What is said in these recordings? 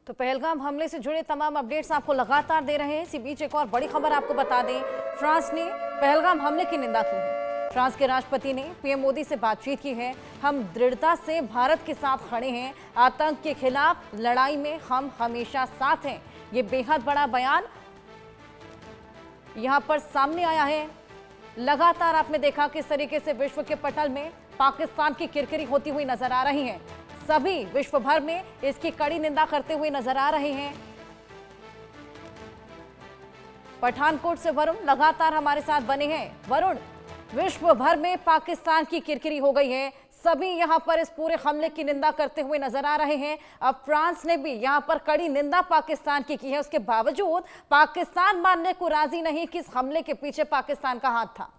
तो पहलगाम हमले से जुड़े तमाम अपडेट्स आपको लगातार दे रहे हैं। इसी बीच एक और बड़ी खबर आपको बता दें, फ्रांस ने पहलगाम हमले की निंदा की है। फ्रांस के राष्ट्रपति ने पीएम मोदी से बातचीत की है। हम दृढ़ता से भारत के साथ खड़े हैं, आतंक के खिलाफ लड़ाई में हम हमेशा साथ हैं। ये बेहद बड़ा बयान यहां पर सामने आया है। लगातार आपने देखा किस तरीके से विश्व के पटल में पाकिस्तान की किरकिरी होती हुई नजर आ रही है। सभी विश्व भर में इसकी कड़ी निंदा करते हुए नजर आ रहे हैं। पठानकोट से वरुण लगातार हमारे साथ बने हैं। वरुण, विश्व भर में पाकिस्तान की किरकिरी हो गई है, सभी यहां पर इस पूरे हमले की निंदा करते हुए नजर आ रहे हैं। अब फ्रांस ने भी यहां पर कड़ी निंदा पाकिस्तान की है। उसके बावजूद पाकिस्तान मानने को राजी नहीं कि इस हमले के पीछे पाकिस्तान का हाथ था।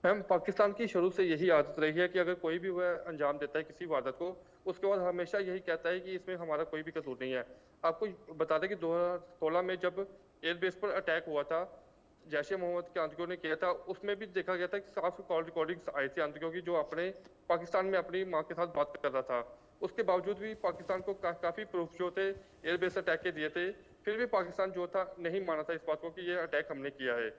मैम, पाकिस्तान की शुरू से यही आदत रही है कि अगर कोई भी वह अंजाम देता है किसी वारदात को, उसके बाद हमेशा यही कहता है कि इसमें हमारा कोई भी कसूर नहीं है। आपको बता दें कि 2016 में जब एयरबेस पर अटैक हुआ था, जैश ए मोहम्मद के आतंकियों ने किया था, उसमें भी देखा गया था कि साफ कॉल रिकॉर्डिंग्स आई थी आतंकियों की, जो अपने पाकिस्तान में अपनी माँ के साथ बात कर रहा था। उसके बावजूद भी पाकिस्तान को काफ़ी प्रूफ जो थे एयरबेस अटैक के दिए थे, फिर भी पाकिस्तान जो था नहीं माना था इस बात को कि ये अटैक हमने किया है।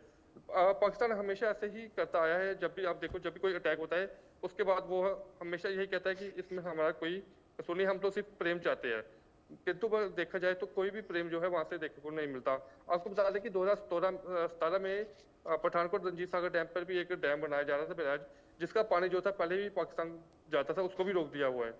पाकिस्तान हमेशा ऐसे ही करता आया है। जब भी आप देखो, जब भी कोई अटैक होता है उसके बाद वो हमेशा यही कहता है कि इसमें हमारा कोई कसूर नहीं, हम तो सिर्फ प्रेम चाहते हैं। किंतु देखा जाए तो कोई भी प्रेम जो है वहां से देखने को नहीं मिलता। आपको बता दें कि 2017 में पठानकोट रंजीत सागर डैम पर भी एक डैम बनाया जा रहा था बैराज, जिसका पानी जो था पहले भी पाकिस्तान जाता था, उसको भी रोक दिया हुआ है।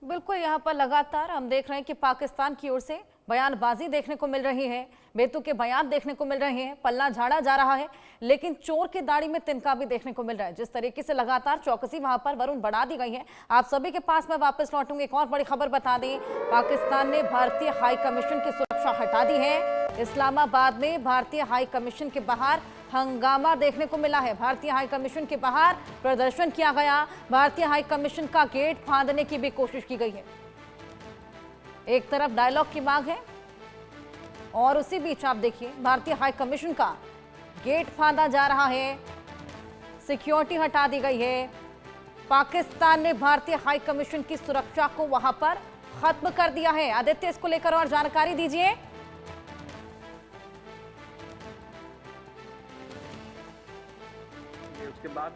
बिल्कुल, यहाँ पर लगातार हम देख रहे हैं कि पाकिस्तान की ओर से बयानबाजी देखने को मिल रही है, बेतुके बयान देखने को मिल रहे हैं, पल्ला झाड़ा जा रहा है, लेकिन चोर की दाढ़ी में तिनका भी देखने को मिल रहा है। जिस तरीके से लगातार चौकसी वहां पर वरुण बढ़ा दी गई है। आप सभी के पास मैं वापस लौटूंगी। एक और बड़ी खबर बता दें, पाकिस्तान ने भारतीय हाई कमीशन की सुरक्षा हटा दी है। इस्लामाबाद में भारतीय हाई कमीशन के बाहर हंगामा देखने को मिला है। भारतीय हाई कमीशन के बाहर प्रदर्शन किया गया। भारतीय हाई कमीशन का गेट फांदने की भी कोशिश की गई है। एक तरफ डायलॉग की मांग है और उसी बीच आप देखिए भारतीय हाई कमीशन का गेट फांदा जा रहा है, सिक्योरिटी हटा दी गई है। पाकिस्तान ने भारतीय हाई कमीशन की सुरक्षा को वहां पर खत्म कर दिया है। आदित्य, इसको लेकर और जानकारी दीजिए। उसके बाद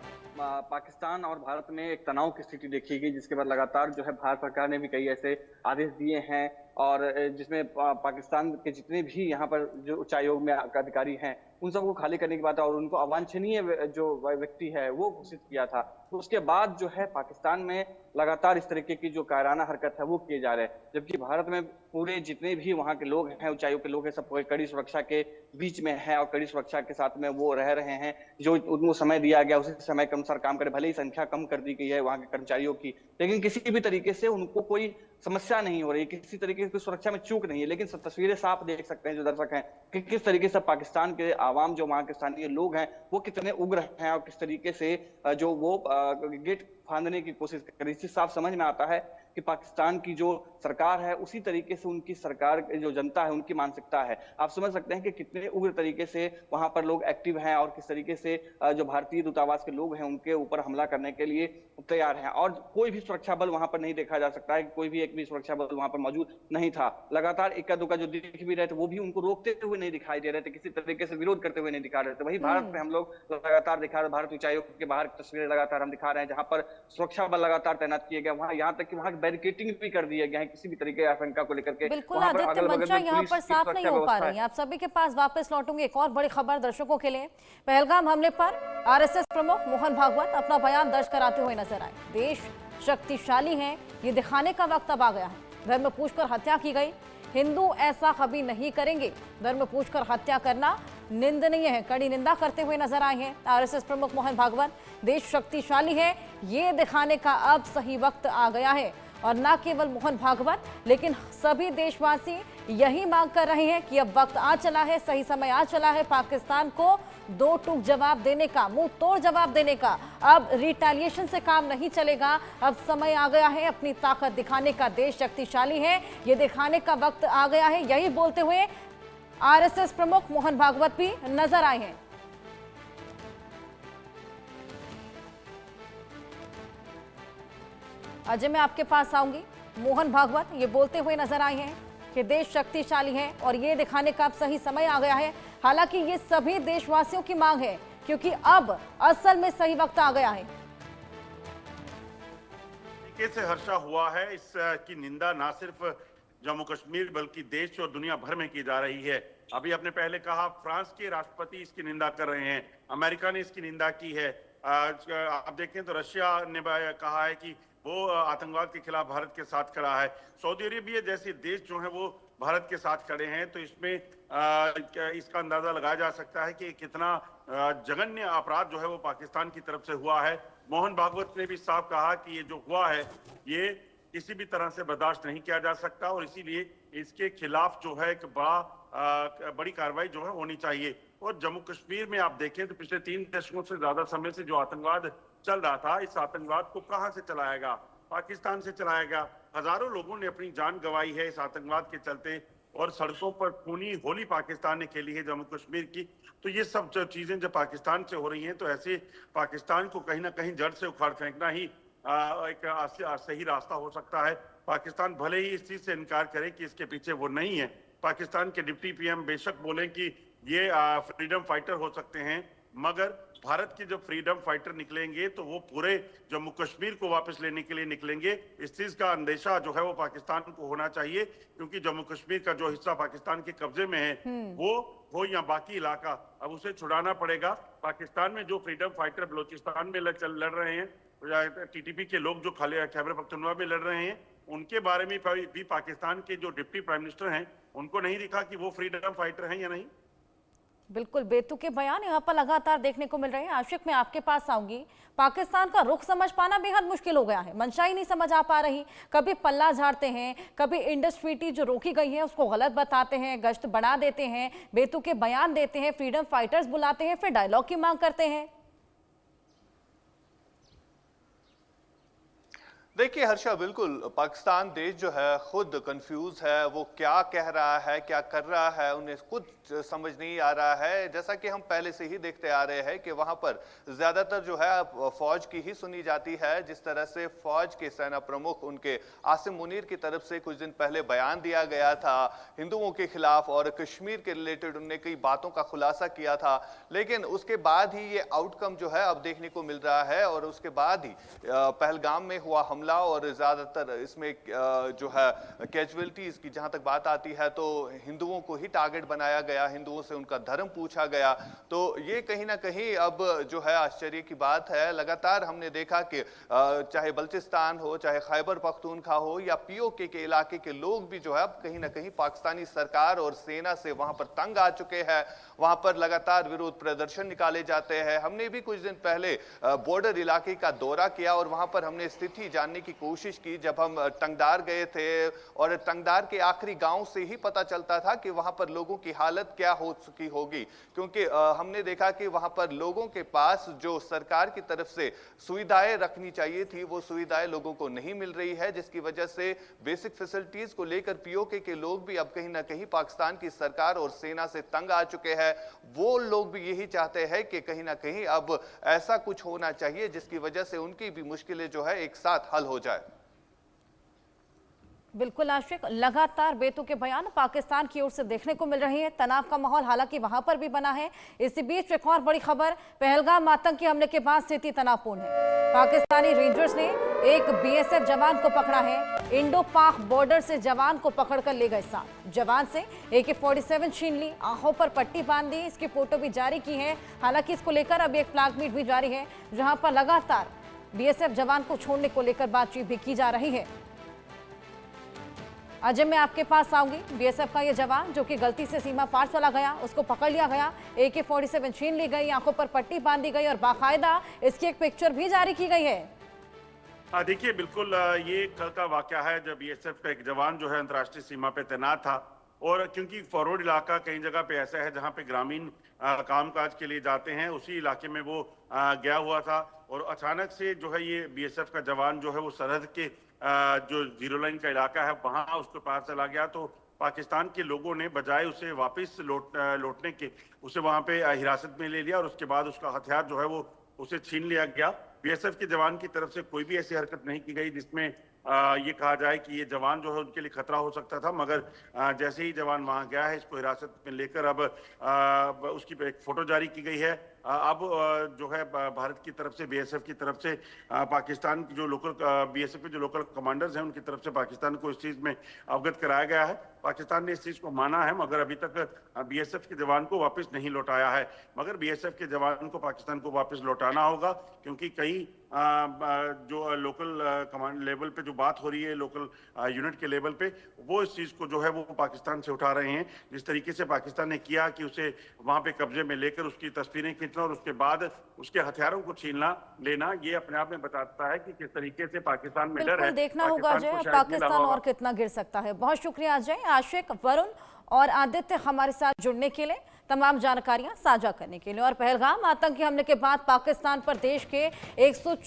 पाकिस्तान और भारत में एक तनाव की स्थिति देखी गई, जिसके बाद लगातार जो है भारत सरकार ने भी कई ऐसे आदेश दिए हैं और जिसमें पाकिस्तान के जितने भी यहाँ पर जो उच्चायोग में अधिकारी हैं उन सबको खाली करने की बात है और उनको अवांछनीय जो व्यक्ति है वो घोषित किया था। तो उसके बाद जो है पाकिस्तान में लगातार इस तरीके की जो कायराना हरकत है वो किए जा रहे हैं, जबकि भारत में पूरे जितने भी वहाँ के लोग हैं, उच्चायोग के लोग हैं, सब कड़ी सुरक्षा के बीच में है और कड़ी सुरक्षा के साथ में वो रह रहे हैं। जो उनको समय दिया गया उसी समय के अनुसार काम करे, भले ही संख्या कम कर दी गई है वहाँ के कर्मचारियों की, लेकिन किसी भी तरीके से उनको कोई समस्या नहीं हो रही, किसी तरीके की सुरक्षा में चूक नहीं है। लेकिन सब तस्वीरें साफ देख सकते हैं जो दर्शक हैं कि किस तरीके से पाकिस्तान के आवाम, जो वहाँ के स्थानीय लोग हैं, वो कितने उग्र हैं और किस तरीके से जो वो गेट फांदने की कोशिश कर रही। इससे साफ समझ में आता है कि पाकिस्तान की जो सरकार है उसी तरीके से उनकी सरकार जो जनता है उनकी मानसिकता है। आप समझ सकते हैं कि कितने उग्र तरीके से वहां पर लोग एक्टिव हैं और किस तरीके से जो भारतीय दूतावास के लोग हैं उनके ऊपर हमला करने के लिए तैयार हैं। और कोई भी सुरक्षा बल वहां पर नहीं देखा जा सकता है, कोई भी एक भी सुरक्षा बल वहां पर मौजूद नहीं था। लगातार इक्का दुक्का जो दिख भी रहे थे वो भी उनको रोकते हुए नहीं दिखाई दे रहे थे, किसी तरीके से विरोध करते हुए नहीं दिखा रहे थे। वही भारत में हम लोग लगातार दिखा रहे, भारत उच्चायोग के बाहर तस्वीरें लगातार हम दिखा रहे हैं जहां पर सुरक्षा बल लगातार तैनात किए गए, वहां यहाँ तक कि वहां बैरिकेटिंग भी कर दिया गया है किसी भी तरीके की आशंका को लेकर के। बिल्कुल, आदित्य मंशा यहाँ पर साफ नहीं हो पा रही है। आप सभी के पास वापस लौटूंगे। एक और बड़ी खबर दर्शकों के लिए, पहलगाम हमले पर आरएसएस प्रमुख मोहन भागवत अपना बयान दर्ज कराते हुए नजर आए। देश शक्तिशाली है, ये दिखाने का वक्त अब आ गया है। धर्म पूछकर हत्या की गई, हिंदू ऐसा कभी नहीं करेंगे। धर्म पूछकर हत्या करना निंदनीय है, कड़ी निंदा करते हुए नजर आए हैं आरएसएस प्रमुख मोहन भागवत। देश शक्तिशाली है, ये दिखाने का अब सही वक्त आ गया है। और न केवल मोहन भागवत लेकिन सभी देशवासी यही मांग कर रहे हैं कि अब वक्त आ चला है, सही समय आ चला है पाकिस्तान को दो टूक जवाब देने का, मुंह तोड़ जवाब देने का। अब रिटेलिएशन से काम नहीं चलेगा, अब समय आ गया है अपनी ताकत दिखाने का। देश शक्तिशाली है, ये दिखाने का वक्त आ गया है। यही बोलते हुए आरएसएस प्रमुख मोहन भागवत भी नजर आए हैं। अजय, मैं आपके पास आऊंगी। मोहन भागवत ये बोलते हुए नजर आए हैं कि देश शक्तिशाली है और ये दिखाने का अब सही समय आ गया है। हालांकि ये सभी देशवासियों की मांग है, क्योंकि अब असल में सही वक्त आ गया है। तरीके से हर्षा हुआ है, इसकी निंदा ना सिर्फ जम्मू कश्मीर बल्कि देश और दुनिया भर में की जा रही है। अभी आपने पहले कहा फ्रांस के राष्ट्रपति इसकी निंदा कर रहे हैं, अमेरिका ने इसकी निंदा की है। आप देखें तो रशिया ने कहा है कि वो आतंकवाद के खिलाफ भारत के साथ खड़ा है। सऊदी अरेबिया जैसे देश जो है वो भारत के साथ खड़े हैं। तो इसमें इसका अंदाजा लगाया जा सकता है कि कितना जघन्य अपराध जो है वो पाकिस्तान की तरफ से हुआ है। मोहन भागवत ने भी साफ कहा कि ये जो हुआ है ये किसी भी तरह से बर्दाश्त नहीं किया जा सकता और इसीलिए इसके खिलाफ जो है एक बड़ी कार्रवाई जो है होनी चाहिए। और जम्मू कश्मीर में आप देखें तो पिछले 3 दशकों से ज्यादा समय से जो आतंकवाद चल रहा था, इस आतंकवाद को कहां से चलाएगा? पाकिस्तान से चलाएगा। हजारों लोगों ने अपनी जान गंवाई है इस आतंकवाद के चलते और सड़कों पर खूनी होली पाकिस्तान ने खेली है जम्मू कश्मीर की। तो ये सब जो चीजें जब पाकिस्तान से हो रही हैं तो ऐसे पाकिस्तान को कहीं ना कहीं जड़ से उखाड़ फेंकना ही एक सही रास्ता हो सकता है। पाकिस्तान भले ही इस चीज से इनकार करे कि इसके पीछे वो नहीं है। पाकिस्तान के डिप्टी पीएम बेशक बोले कि ये फ्रीडम फाइटर हो सकते हैं, मगर भारत के जब फ्रीडम फाइटर निकलेंगे तो वो पूरे जम्मू कश्मीर को वापस लेने के लिए निकलेंगे। इस चीज का अंदेशा जो है वो पाकिस्तान को होना चाहिए, क्योंकि जम्मू कश्मीर का जो हिस्सा पाकिस्तान के कब्जे में है वो हो या बाकी इलाका, अब उसे छुड़ाना पड़ेगा। पाकिस्तान में जो फ्रीडम फाइटर बलोचिस्तान में लड़ रहे हैं, टीटीपी के लोग जो खैबर पख्तूनख्वा में लड़ रहे हैं, उनके बारे में भी पाकिस्तान के जो डिप्टी प्राइम मिनिस्टर हैं उनको नहीं दिखा कि वो फ्रीडम फाइटर हैं या नहीं। बिल्कुल बेतुके बयान यहाँ पर लगातार देखने को मिल रहे हैं। आशिक, मैं आपके पास आऊंगी। पाकिस्तान का रुख समझ पाना बेहद मुश्किल हो गया है, मंशा ही नहीं समझ आ पा रही। कभी पल्ला झाड़ते हैं, कभी इंडस ट्रीटी जो रोकी गई है उसको गलत बताते हैं, गश्त बढ़ा देते हैं, बेतुके बयान देते हैं, फ्रीडम फाइटर्स बुलाते हैं, फिर डायलॉग की मांग करते हैं। देखिए हर्षा, बिल्कुल पाकिस्तान देश जो है खुद कंफ्यूज है। वो क्या कह रहा है, क्या कर रहा है, उन्हें खुद समझ नहीं आ रहा है। जैसा कि हम पहले से ही देखते आ रहे हैं कि वहां पर ज्यादातर जो है फौज की ही सुनी जाती है। जिस तरह से फौज के सेना प्रमुख उनके आसिम मुनीर की तरफ से कुछ दिन पहले बयान दिया गया था हिंदुओं के खिलाफ और कश्मीर के रिलेटेड उन्होंने कई बातों का खुलासा किया था, लेकिन उसके बाद ही ये आउटकम जो है अब देखने को मिल रहा है। और उसके बाद ही पहलगाम में हुआ हमला और ज्यादातर इसमें जो है कैजुअलिटीज की जहां तक बात आती है तो हिंदुओं को ही टारगेट बनाया गया, हिंदुओं से उनका धर्म पूछा गया। तो ये कहीं ना कहीं अब जो है आश्चर्य की बात है। लगातार हमने देखा कि चाहे बल्चिस्तान हो, चाहे खैबर पख्तूनख्वा हो या पीओके के इलाके के लोग भी जो है अब कहीं ना कहीं पाकिस्तानी सरकार और सेना से वहां पर तंग आ चुके हैं। वहां पर लगातार विरोध प्रदर्शन निकाले जाते हैं। हमने भी कुछ दिन पहले बॉर्डर इलाके का दौरा किया और वहां पर हमने स्थिति जानने की कोशिश की। जब हम टंगदार गए थे और टंगदार के आखिरी गांव से ही पता चलता था कि वहां पर लोगों की हालत क्या हो चुकी होगी, क्योंकि हमने देखा कि वहां पर लोगों के पास जो सरकार की तरफ से सुविधाएं रखनी चाहिए थी वो सुविधाएं लोगों को नहीं मिल रही है, जिसकी वजह से बेसिक फैसिलिटीज को लेकर पीओके के लोग भी अब कहीं ना कहीं पाकिस्तान की सरकार और सेना से तंग आ चुके हैं। वो लोग भी यही चाहते हैं कि कहीं ना कहीं अब ऐसा कुछ होना चाहिए जिसकी वजह से उनकी भी मुश्किलें जो है एक साथ हल हो जाए। बिल्कुल आशिक, लगातार बेतुके बयान पाकिस्तान की ओर से देखने को मिल रहे हैं। तनाव का माहौल हालांकि वहां पर भी बना है। इसी बीच एक और बड़ी खबर, पहलगाम आतंकी हमले के बाद स्थिति तनावपूर्ण है। पाकिस्तानी रेंजर्स ने एक बीएसएफ जवान को पकड़ा है। इंडो पाक बॉर्डर से जवान को पकड़कर ले गए साथ। जवान से AK-47 छीन ली, आंखों पर पट्टी बांध दी, इसकी फोटो भी जारी की है। हालांकि इसको लेकर अब एक फ्लैग मीट भी जारी है, जहां पर लगातार बीएसएफ जवान को छोड़ने को लेकर बातचीत भी की जा रही है। अजय, मैं आपके पास आऊंगी। बीएसएफ का ये जवान जो कि गलती से सीमा पार चला गया, उसको पकड़ लिया गया, AK-47 छीन ली गई, आंखों पर पट्टी बांधी गई और बाकायदा इसकी एक पिक्चर भी जारी की गई है। देखिए बिल्कुल ये कल का वाकया है जब बीएसएफ का एक जवान जो है अंतर्राष्ट्रीय सीमा पे तैनात था और क्योंकि फॉरवर्ड इलाका कई जगह पे ऐसा है जहाँ पे ग्रामीण कामकाज के लिए जाते हैं, उसी इलाके में वो गया हुआ था और अचानक से जो है ये बीएसएफ का जवान जो है वो सरहद के जो जीरो लाइन का इलाका है वहां उसके पास चला गया। तो पाकिस्तान के लोगों ने बजाय उसे वापस लौटने के उसे वहां पे हिरासत में ले लिया और उसके बाद उसका हथियार जो है वो उसे छीन लिया गया। बीएसएफ के जवान की तरफ से कोई भी ऐसी हरकत नहीं की गई जिसमें ये कहा जाए कि ये जवान जो है उनके लिए खतरा हो सकता था, मगर जैसे ही जवान वहां गया है, इसको हिरासत में लेकर अब उसकी एक फोटो जारी की गई है। अब जो है भारत की तरफ से, बीएसएफ की तरफ से, पाकिस्तान की जो लोकल बीएसएफ के जो लोकल कमांडर्स हैं उनकी तरफ से पाकिस्तान को इस चीज में अवगत कराया गया है। पाकिस्तान ने इस चीज को माना है, मगर अभी तक बीएसएफ के जवान को वापस नहीं लौटाया है। मगर बीएसएफ के जवान को पाकिस्तान को वापस लौटाना होगा, क्योंकि कई जो लोकल कमांड लेवल पे जो बात हो रही है, लोकल यूनिट के लेवल पे, वो इस चीज को जो है वो पाकिस्तान से उठा रहे हैं। जिस तरीके से पाकिस्तान ने किया कि उसे वहां पे कब्जे में लेकर उसकी तस्वीरें खींचना और उसके बाद उसके हथियारों को छीनना लेना, ये अपने आप में बताता है कि किस तरीके से पाकिस्तान में डर है। देखना होगा अजय पाकिस्तान और कितना गिर सकता है। बहुत शुक्रिया अजय, आशिक, वरुण और आदित्य हमारे साथ जुड़ने के लिए, तमाम जानकारियां साझा करने के लिए। और पहलगाम आतंकी हमले के बाद पाकिस्तान पर देश के 140